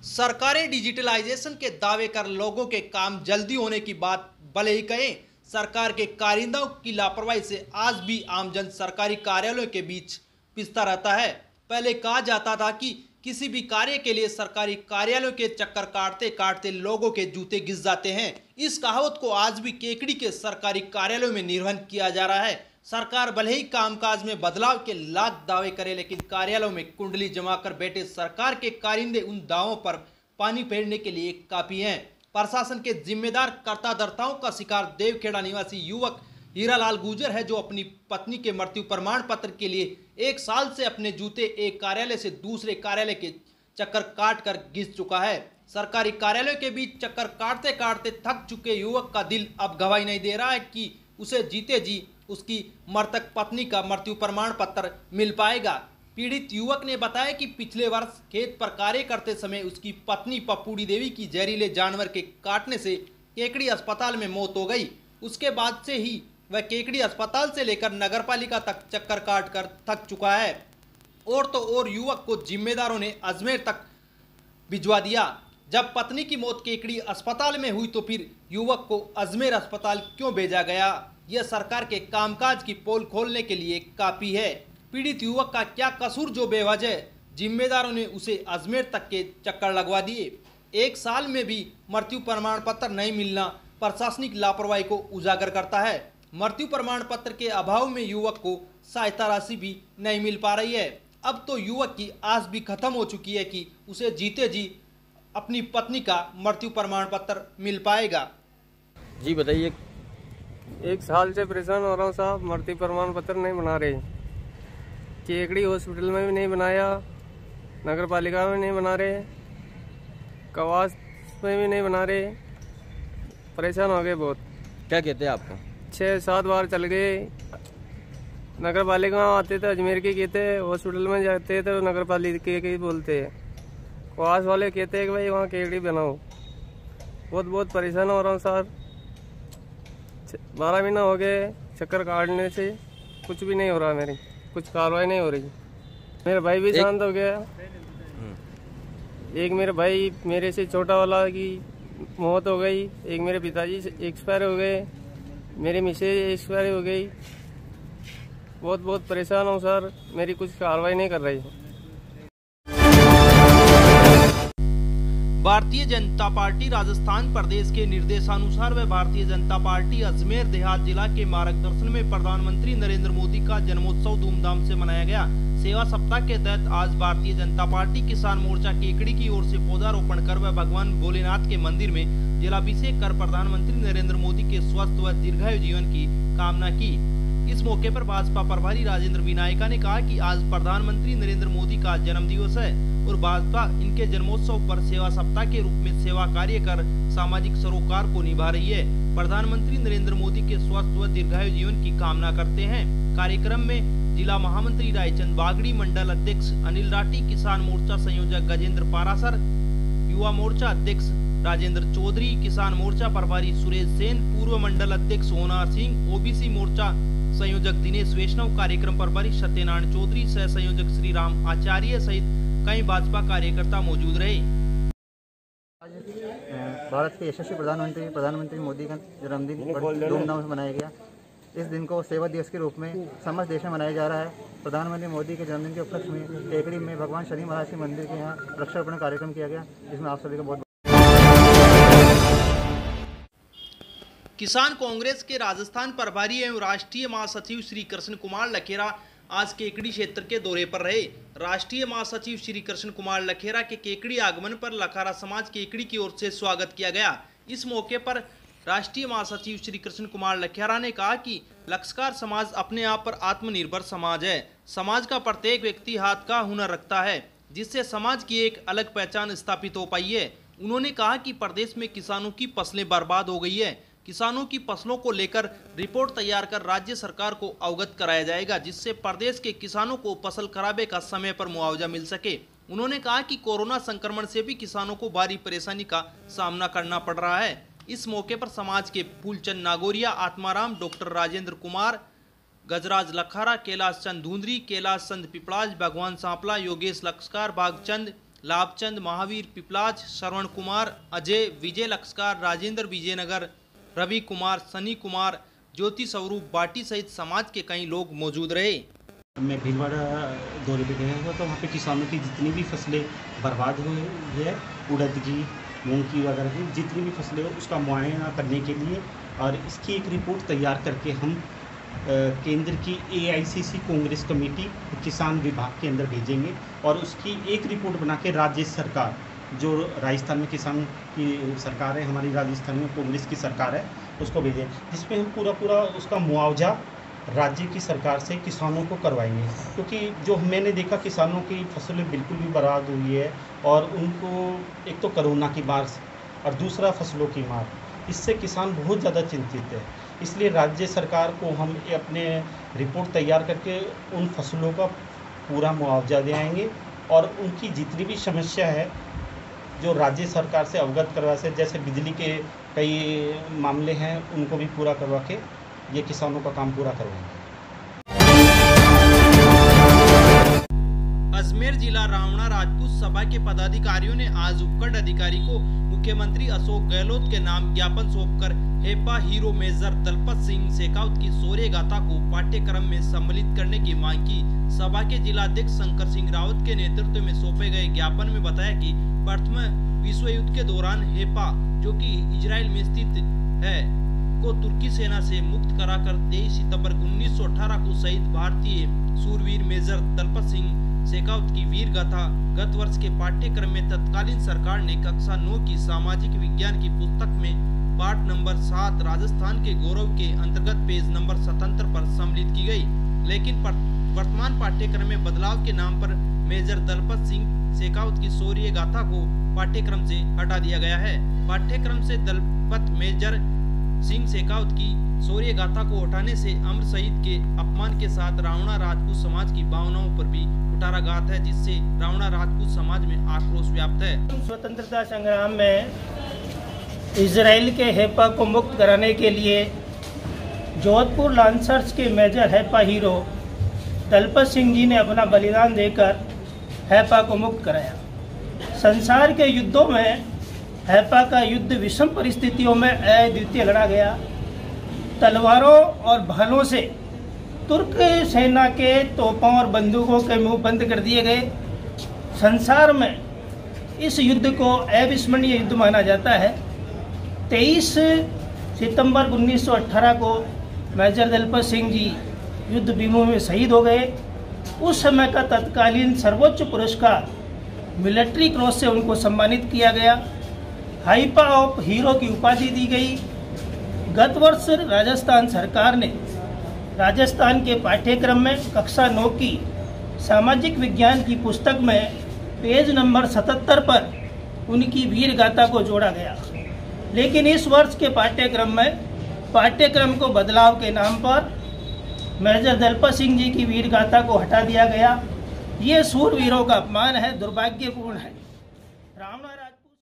सरकारें डिजिटलाइजेशन के दावे कर लोगों के काम जल्दी होने की बात भले ही कहें, सरकार के कारिंदाओं की लापरवाही से आज भी आमजन सरकारी कार्यालयों के बीच पिसता रहता है। पहले कहा जाता था कि किसी भी कार्य के लिए सरकारी कार्यालयों के चक्कर काटते काटते लोगों के जूते घिस जाते हैं। इस कहावत को आज भी केकड़ी के सरकारी कार्यालयों में निर्वहन किया जा रहा है। सरकार भले ही कामकाज में बदलाव के लाख दावे करे, लेकिन कार्यालयों में कुंडली जमाकर बैठे सरकार के कारिंदे उन दावों पर पानी फेरने के लिए काफी हैं। प्रशासन के जिम्मेदार कर्ताधर्ताओं का शिकार देवखेड़ा निवासी युवक हीरालाल गुर्जर है, जो अपनी पत्नी के मृत्यु प्रमाण पत्र के लिए 1 साल से अपने जूते एक कार्यालय से दूसरे कार्यालय के चक्कर काट कर घिस चुका है। सरकारी कार्यालयों के बीच चक्कर काटते काटते थक चुके युवक का दिल अब गवाही नहीं दे रहा है कि उसे जीते जी उसकी मृतक पत्नी का मृत्यु प्रमाण पत्र मिल पाएगा। पीड़ित युवक ने बताया कि पिछले वर्ष खेत पर कार्य करते समय उसकी पत्नी पप्पूड़ी देवी की जहरीले जानवर के काटने से केकड़ी अस्पताल में मौत हो गई। उसके बाद से ही वह केकड़ी अस्पताल से लेकर नगरपालिका तक चक्कर काट कर थक चुका है। और तो और युवक को जिम्मेदारों ने अजमेर तक भिजवा दिया। जब पत्नी की मौत केकड़ी अस्पताल में हुई तो फिर युवक को अजमेर अस्पताल क्यों भेजा गया? यह सरकार के कामकाज की पोल खोलने के लिए काफी है। पीड़ित युवक का क्या कसूर जो बेवजह जिम्मेदारों ने उसे अजमेर तक के चक्कर लगवा दिए? 1 साल में भी मृत्यु प्रमाण पत्र नहीं मिलना प्रशासनिक लापरवाही को उजागर करता है। मृत्यु प्रमाण पत्र के अभाव में युवक को सहायता राशि भी नहीं मिल पा रही है। अब तो युवक की आस भी खत्म हो चुकी है कि उसे जीते जी अपनी पत्नी का मृत्यु प्रमाण पत्र मिल पाएगा। जी बताइए। 1 साल से परेशान हो रहा हूँ साहब, मृत्यु प्रमाण पत्र नहीं बना रहे। केकड़ी हॉस्पिटल में भी नहीं बनाया, नगर पालिका में नहीं बना रहे, कवास में भी नहीं बना रहे। परेशान हो गए बहुत। क्या कहते हैं आपको? 6-7 बार चल गए। नगर पालिका में आते थे, अजमेर के कहते, हॉस्पिटल में जाते थे नगर पालिका के बोलते हैं, कवास वाले कहते हैं कि भाई वहाँ केकड़ी बनाओ। बहुत परेशान हो रहा हूँ सर। 12 महीना हो गए चक्कर काटने से, कुछ भी नहीं हो रहा, मेरी कुछ कार्रवाई नहीं हो रही। मेरा भाई भी शांत हो गया। एक मेरे भाई मेरे से छोटा वाला की मौत हो गई, एक मेरे पिताजी एक्सपायर हो गए, मेरी मिसेज एक्सपायर हो गई। बहुत परेशान हूँ सर, मेरी कुछ कार्रवाई नहीं कर रही। भारतीय जनता पार्टी राजस्थान प्रदेश के निर्देशानुसार व भारतीय जनता पार्टी अजमेर देहात जिला के मार्गदर्शन में प्रधानमंत्री नरेंद्र मोदी का जन्मोत्सव धूमधाम से मनाया गया। सेवा सप्ताह के तहत आज भारतीय जनता पार्टी किसान मोर्चा केकड़ी की ओर से पौधारोपण कर व भगवान भोलेनाथ के मंदिर में जलाभिषेक कर प्रधानमंत्री नरेंद्र मोदी के स्वस्थ व दीर्घायु जीवन की कामना की। इस मौके पर भाजपा प्रभारी राजेंद्र विनायका ने कहा कि आज प्रधानमंत्री नरेंद्र मोदी का जन्म दिवस है और भाजपा इनके जन्मोत्सव पर सेवा सप्ताह के रूप में सेवा कार्य कर सामाजिक सरोकार को निभा रही है। प्रधानमंत्री नरेंद्र मोदी के स्वस्थ व दीर्घायु जीवन की कामना करते हैं। कार्यक्रम में जिला महामंत्री रायचंद बागड़ी, मंडल अध्यक्ष अनिल राठी, किसान मोर्चा संयोजक गजेंद्र पारासर, युवा मोर्चा अध्यक्ष राजेंद्र चौधरी, किसान मोर्चा प्रभारी सुरेश सेन, पूर्व मंडल अध्यक्ष होनार सिंह, ओबीसी मोर्चा संयोजक दिनेश वैष्णव, कार्यक्रम प्रभारी सत्यनारायण चौधरी, सह संयोजक श्री राम आचार्य सहित कई भाजपा कार्यकर्ता मौजूद रहे। भारत के यशस्वी प्रधानमंत्री मोदी का जन्मदिन धूमधाम से मनाया गया। इस दिन को सेवा दिवस के रूप में समस्त देश में मनाया जा रहा है। प्रधानमंत्री मोदी के जन्मदिन के उपलक्ष्य में केकड़ी में भगवान शनि महाराज के मंदिर के यहाँ वृक्षारोपण कार्यक्रम किया गया, जिसमें आप सभी का बहुत। किसान कांग्रेस के राजस्थान प्रभारी एवं राष्ट्रीय महासचिव श्री कृष्ण कुमार लखेरा आज केकड़ी क्षेत्र के दौरे पर रहे। राष्ट्रीय महासचिव श्री कृष्ण कुमार लखेरा के केकड़ी आगमन पर लखारा समाज केकड़ी की ओर से स्वागत किया गया। इस मौके पर राष्ट्रीय महासचिव श्री कृष्ण कुमार लखेरा ने कहा कि लक्षकार समाज अपने आप पर आत्मनिर्भर समाज है। समाज का प्रत्येक व्यक्ति हाथ का हुनर रखता है, जिससे समाज की एक अलग पहचान स्थापित हो पाई है। उन्होंने कहा कि प्रदेश में किसानों की फसलें बर्बाद हो गई है। किसानों की फसलों को लेकर रिपोर्ट तैयार कर राज्य सरकार को अवगत कराया जाएगा, जिससे प्रदेश के किसानों को फसल खराबे का समय पर मुआवजा मिल सके। उन्होंने कहा कि कोरोना संक्रमण से भी किसानों को भारी परेशानी का सामना करना पड़ रहा है। इस मौके पर समाज के फूलचंद नागोरिया, आत्माराम, डॉक्टर राजेंद्र कुमार, गजराज लखारा, कैलाश चंद धुंधरी, कैलाश चंद पिपड़ाज, भगवान सांपला, योगेश लक्षकार, भागचंद, लाभचंद, महावीर पिपलाज, श्रवण कुमार, अजय, विजय लक्ष्कार, राजेंद्र विजयनगर, रवि कुमार, सनी कुमार, ज्योति स्वरूप बाटी सहित समाज के कई लोग मौजूद रहे। मैं भीलवाड़ा दौरे पे गया हुआ तो वहाँ पे किसानों की जितनी भी फसलें बर्बाद हुई है, उड़द की, मूंग की वगैरह की जितनी भी फसलें हो उसका मुआयना करने के लिए और इसकी एक रिपोर्ट तैयार करके हम केंद्र की AICC कांग्रेस कमेटी किसान विभाग के अंदर भेजेंगे और उसकी एक रिपोर्ट बना के राज्य सरकार, जो राजस्थान में किसान की सरकार है, हमारी राजस्थान में कांग्रेस की सरकार है, उसको भेजें, जिसमें हम पूरा उसका मुआवजा राज्य की सरकार से किसानों को करवाएंगे। क्योंकि जो मैंने देखा किसानों की फसलें बिल्कुल भी बर्बाद हुई है और उनको एक तो कोरोना की मार और दूसरा फसलों की मार, इससे किसान बहुत ज़्यादा चिंतित है। इसलिए राज्य सरकार को हम अपने रिपोर्ट तैयार करके उन फसलों का पूरा मुआवजा दिलाएंगे और उनकी जितनी भी समस्या है जो राज्य सरकार से अवगत करवा से, जैसे बिजली के कई मामले हैं, उनको भी पूरा करवा के ये किसानों का काम पूरा करवाएंगे। अजमेर जिला रावणा राजपूत सभा के पदाधिकारियों ने आज उपखंड अधिकारी को मुख्यमंत्री अशोक गहलोत के नाम ज्ञापन सौंपकर हेपा हीरो मेजर दलपत सिंह शेखावत की शौर्य गाथा को पाठ्यक्रम में सम्मिलित करने की मांग की। सभा के जिलाध्यक्ष शंकर सिंह रावत के नेतृत्व में सौंपे गए ज्ञापन में बताया कि प्रथम विश्व युद्ध के दौरान हेपा, जो कि इजराइल में स्थित है, को तुर्की सेना से मुक्त कराकर 23 सितंबर 1918 को शहीद भारतीय सूरवीर मेजर दलपत सिंह शेखावत की वीर गाथा गत वर्ष के पाठ्यक्रम में तत्कालीन सरकार ने कक्षा 9 की सामाजिक विज्ञान की पुस्तक में पाठ नंबर 7 राजस्थान के गौरव के अंतर्गत पेज नंबर 77 पर सम्मिलित की गई। लेकिन वर्तमान पाठ्यक्रम में बदलाव के नाम पर मेजर दलपत सिंह शेखावत की शौर्य गाथा को पाठ्यक्रम से हटा दिया गया है। पाठ्यक्रम से दलपत मेजर सिंह शेखावत की शौर्य गाथा को हटाने से अमर शहीद के अपमान के साथ रावणा राजपूत समाज की भावनाओं पर भी कुठाराघात है, जिससे रावणा राजपूत समाज में आक्रोश व्याप्त है। स्वतंत्रता संग्राम में इजराइल के हेपा को मुक्त कराने के लिए जोधपुर लांसर्स के मेजर हेपा हीरो दलपत सिंह जी ने अपना बलिदान देकर हेपा को मुक्त कराया। संसार के युद्धों में हेपा का युद्ध विषम परिस्थितियों में अद्वितीय लड़ा गया। तलवारों और भालों से तुर्क सेना के तोपों और बंदूकों के मुंह बंद कर दिए गए। संसार में इस युद्ध को अविस्मरणीय युद्ध माना जाता है। 23 सितंबर 1918 को मेजर दलपत सिंह जी युद्ध भूमि में शहीद हो गए। उस समय का तत्कालीन सर्वोच्च पुरस्कार मिलिट्री क्रॉस से उनको सम्मानित किया गया। हाइपा ऑफ हीरो की उपाधि दी गई। गत वर्ष राजस्थान सरकार ने राजस्थान के पाठ्यक्रम में कक्षा 9 की सामाजिक विज्ञान की पुस्तक में पेज नंबर 77 पर उनकी वीर गाथा को जोड़ा गया। लेकिन इस वर्ष के पाठ्यक्रम को बदलाव के नाम पर मेजर दलपत सिंह जी की वीर गाथा को हटा दिया गया। ये सूरवीरों का अपमान है, दुर्भाग्यपूर्ण है। रावणा